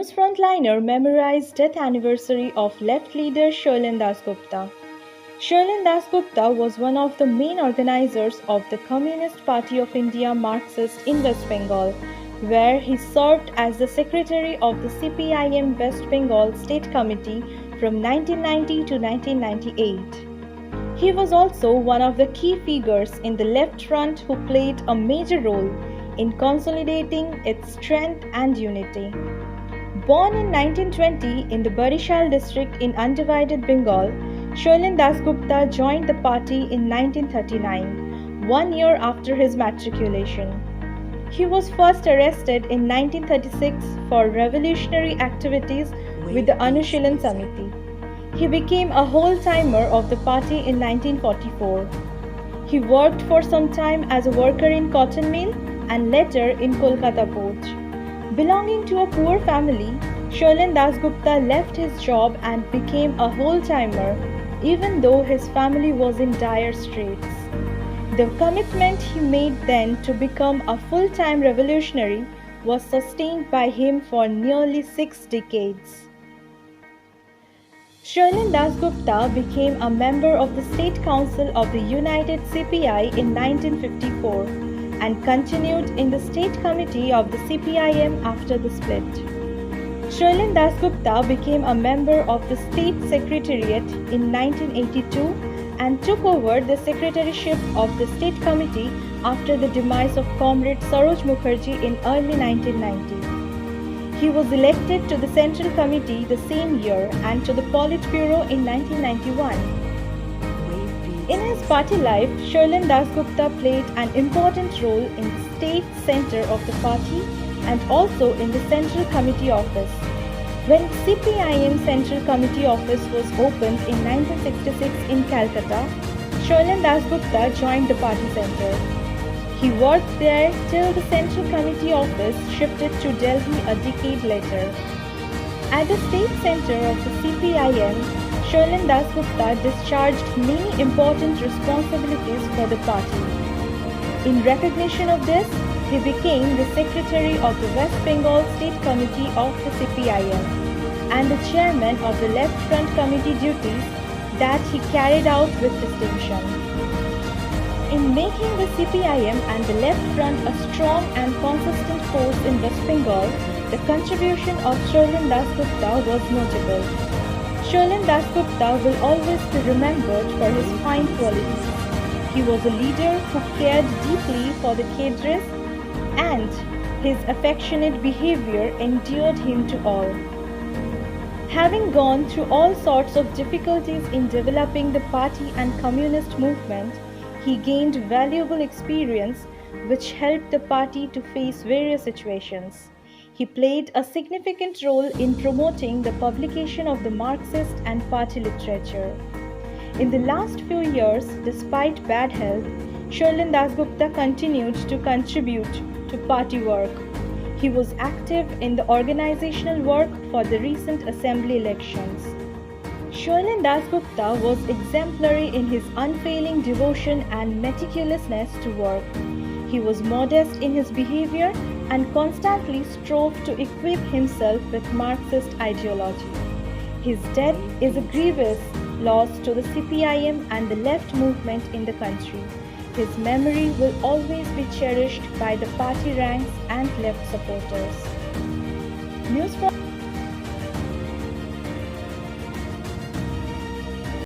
News Frontliner memorized death anniversary of left leader Sherlin Dasgupta. Sherlin Dasgupta was one of the main organizers of the Communist Party of India Marxist in West Bengal, where he served as the secretary of the CPIM West Bengal State Committee from 1990 to 1998. He was also one of the key figures in the Left Front who played a major role in consolidating its strength and unity. Born in 1920 in the Barishal district in undivided Bengal, Sherlin Dasgupta joined the party in 1939, 1 year after his matriculation. He was first arrested in 1936 for revolutionary activities with the Anushilan Samiti. He became a whole-timer of the party in 1944. He worked for some time as a worker in cotton mill and later in Kolkata port. Belonging to a poor family, Sherlin Dasgupta left his job and became a whole-timer, even though his family was in dire straits. The commitment he made then to become a full-time revolutionary was sustained by him for nearly 6 decades. Sherlin Dasgupta became a member of the State Council of the United CPI in 1954 and continued in the State Committee of the CPIM after the split. Sherlin Dasgupta became a member of the State Secretariat in 1982 and took over the secretaryship of the State Committee after the demise of Comrade Saroj Mukherjee in early 1990. He was elected to the Central Committee the same year and to the Politburo in 1991. In his party life, Sherlin Dasgupta played an important role in the state center of the party and also in the Central Committee office. When CPIM Central Committee office was opened in 1966 in Calcutta, Sherlin Dasgupta joined the party center. He worked there till the Central Committee office shifted to Delhi a decade later. At the state center of the CPIM, Sherlin Dasgupta discharged many important responsibilities for the party. In recognition of this, he became the secretary of the West Bengal State Committee of the CPIM and the chairman of the Left Front Committee duties that he carried out with distinction. In making the CPIM and the Left Front a strong and consistent force in West Bengal, the contribution of Sherlin Dasgupta was notable. Sherlin Dasgupta will always be remembered for his fine qualities. He was a leader who cared deeply for the cadres, and his affectionate behavior endeared him to all. Having gone through all sorts of difficulties in developing the party and communist movement, he gained valuable experience which helped the party to face various situations. He played a significant role in promoting the publication of the Marxist and party literature. In the last few years, despite bad health, Sherlin Dasgupta continued to contribute to party work. He was active in the organizational work for the recent assembly elections. Sherlin Dasgupta was exemplary in his unfailing devotion and meticulousness to work. He was modest in his behavior and constantly strove to equip himself with Marxist ideology. His death is a grievous loss to the CPIM and the left movement in the country. His memory will always be cherished by the party ranks and left supporters. News from